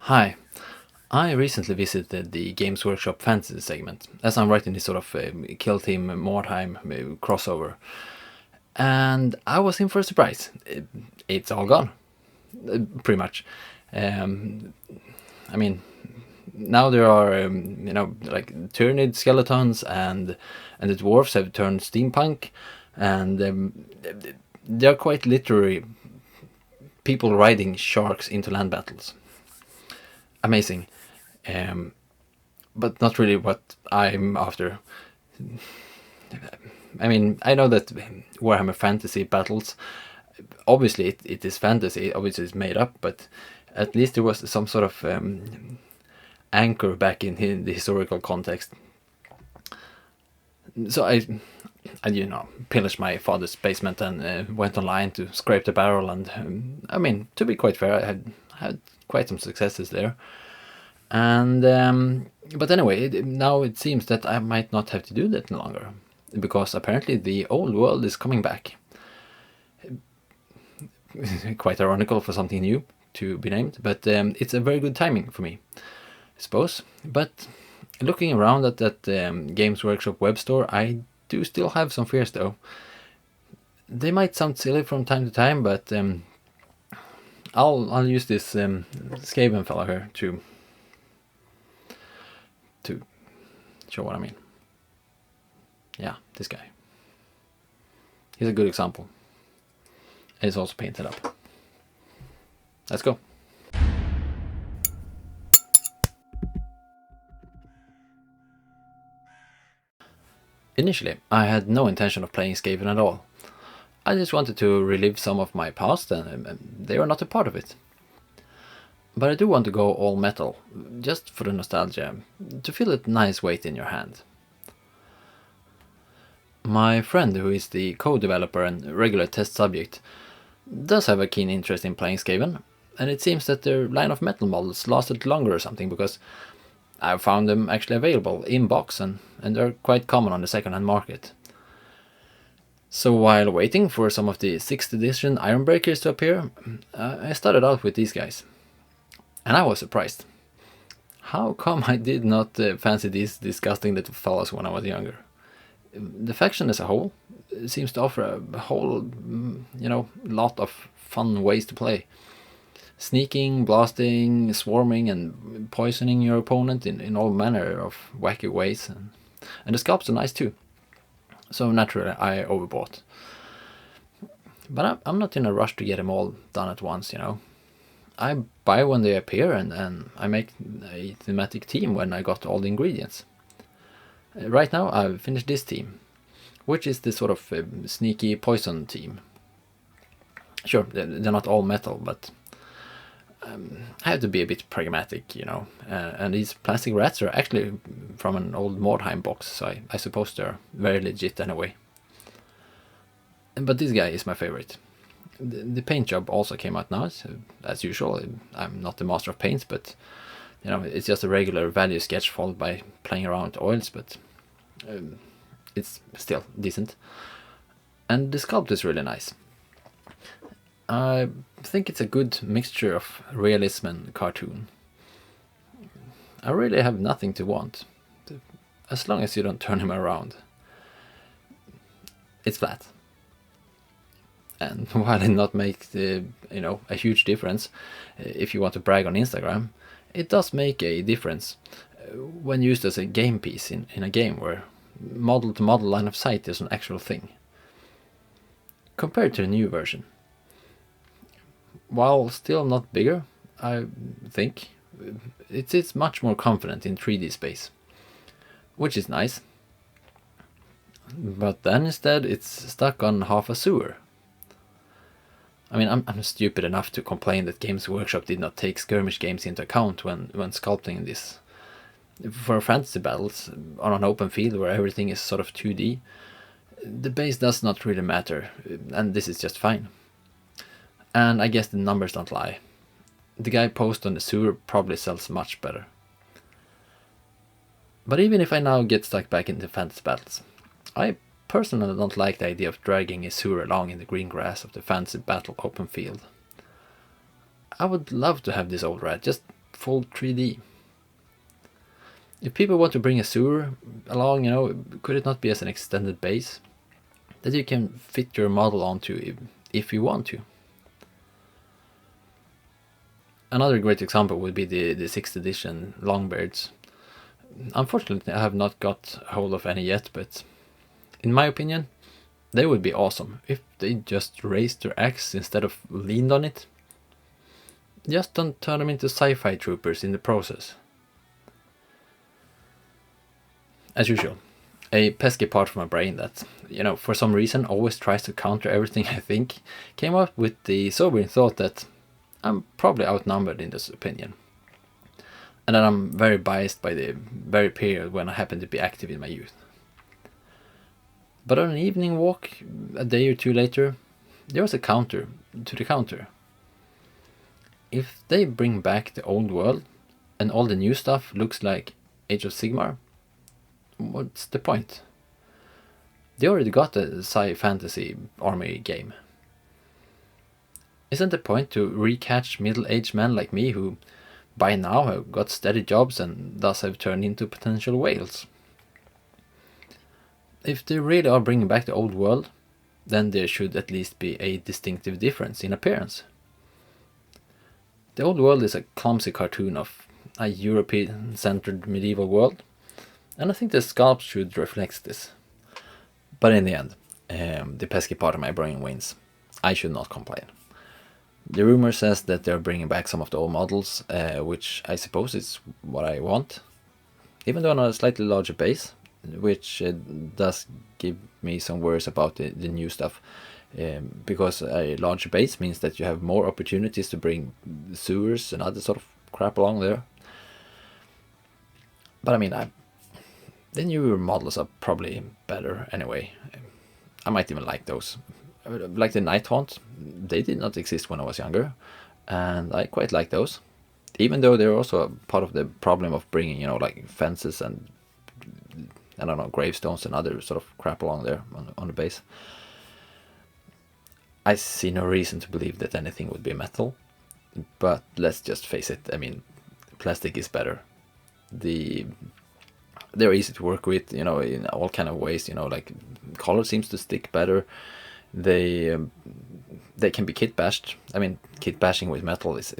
Hi, I recently visited the Games Workshop Fantasy segment, as I'm writing this sort of Kill Team Mordheim crossover, and I was in for a surprise. It's all gone, pretty much. Um, I mean, now there are like Tyranid skeletons, and the dwarves have turned steampunk, and they're quite literally people riding sharks into land battles. Amazing. Um, but not really what I'm after. I mean, I know that Warhammer Fantasy battles, obviously it is fantasy, obviously it's made up, but at least there was some sort of anchor back in the historical context. So I pillaged my father's basement and went online to scrape the barrel, and I mean, to be quite fair, I had quite some successes there. And but anyway, now it seems that I might not have to do that any longer, because apparently the old world is coming back. Quite ironical for something new to be named, but it's a very good timing for me, I suppose. But looking around at that Games Workshop web store, I do still have some fears, though. They might sound silly from time to time, but I'll use this Skaven fellow here to show what I mean. Yeah, this guy. He's a good example. And it's also painted up. Let's go. Initially, I had no intention of playing Skaven at all. I just wanted to relive some of my past, and they are not a part of it. But I do want to go all metal, just for the nostalgia, to feel a nice weight in your hand. My friend, who is the co-developer and regular test subject, does have a keen interest in playing Skaven, and it seems that their line of metal models lasted longer or something, because I found them actually available in box, and they're quite common on the second-hand market. So while waiting for some of the 6th edition Ironbreakers to appear, I started out with these guys. And I was surprised. How come I did not fancy these disgusting little fellas when I was younger? The faction as a whole seems to offer a whole, lot of fun ways to play. Sneaking, blasting, swarming, and poisoning your opponent in all manner of wacky ways. And the sculpts are nice too. So naturally I overbought. But I'm not in a rush to get them all done at once, I buy when they appear, and I make a thematic team when I got all the ingredients. Right now I've finished this team, which is the sort of sneaky poison team. Sure, they're not all metal, but I have to be a bit pragmatic, and these plastic rats are actually from an old Mordheim box, so I suppose they're very legit anyway. But this guy is my favorite. The paint job also came out now, as usual. I'm not the master of paints, but it's just a regular value sketch followed by playing around with oils, but it's still decent. And the sculpt is really nice. I think it's a good mixture of realism and cartoon. I really have nothing to want, as long as you don't turn him around. It's flat. And while it not make a huge difference, if you want to brag on Instagram, it does make a difference when used as a game piece in a game where model-to-model line of sight is an actual thing. Compared to the new version, while still not bigger, I think it's much more confident in 3D space, which is nice. But then instead it's stuck on half a sewer. I mean, I'm stupid enough to complain that Games Workshop did not take skirmish games into account when sculpting this. For fantasy battles on an open field where everything is sort of 2D, the base does not really matter, and this is just fine. And I guess the numbers don't lie. The guy posted on the sewer probably sells much better. But even if I now get stuck back into fantasy battles, I personally don't like the idea of dragging a sewer along in the green grass of the fantasy battle open field. I would love to have this old rat just full 3D. If people want to bring a sewer along, you know, could it not be as an extended base that you can fit your model onto if you want to? Another great example would be the 6th edition Longbeards. Unfortunately, I have not got hold of any yet, but in my opinion, they would be awesome if they just raised their axe instead of leaned on it. Just don't turn them into sci-fi troopers in the process. As usual, a pesky part of my brain that, you know, for some reason always tries to counter everything I think, came up with the sobering thought that I'm probably outnumbered in this opinion. And that I'm very biased by the very period when I happened to be active in my youth. But on an evening walk, a day or two later, there was a counter to the counter. If they bring back the old world and all the new stuff looks like Age of Sigmar, what's the point? They already got a sci-fantasy army game. Isn't the point to recatch middle-aged men like me who by now have got steady jobs and thus have turned into potential whales? If they really are bringing back the old world, then there should at least be a distinctive difference in appearance. The old world is a clumsy cartoon of a European-centered medieval world, and I think the sculpts should reflect this. But in the end, the pesky part of my brain wins. I should not complain. The rumor says that they're bringing back some of the old models, which I suppose is what I want. Even though on a slightly larger base, which does give me some worries about the new stuff. Because a larger base means that you have more opportunities to bring sewers and other sort of crap along there. But I mean, the newer models are probably better anyway. I might even like those. Like the Night Haunt, they did not exist when I was younger, and I quite like those. Even though they're also a part of the problem of bringing, you know, like fences and, I don't know, gravestones and other sort of crap along there on the base. I see no reason to believe that anything would be metal, but let's just face it, I mean, plastic is better. They're easy to work with, you know, in all kind of ways, you know, like color seems to stick better. They can be kit bashed. I mean, kit bashing with metal is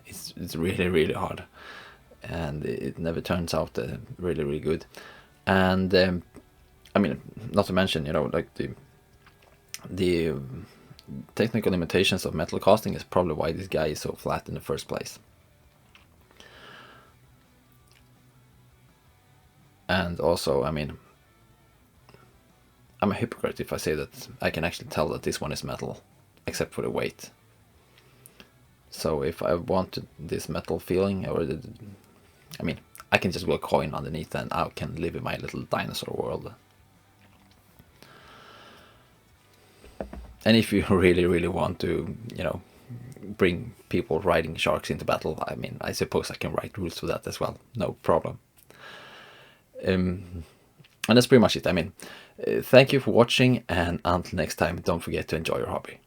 it's really, really hard, and it never turns out really, really good. And I mean, not to mention, you know, like the technical limitations of metal casting is probably why this guy is so flat in the first place. And also, I mean, I'm a hypocrite if I say that I can actually tell that this one is metal, except for the weight. So if I wanted this metal feeling, I mean, I can just go a coin underneath and I can live in my little dinosaur world. And if you really, really want to, you know, bring people riding sharks into battle, I mean, I suppose I can write rules for that as well, no problem. And that's pretty much it. I mean, thank you for watching, and until next time, don't forget to enjoy your hobby.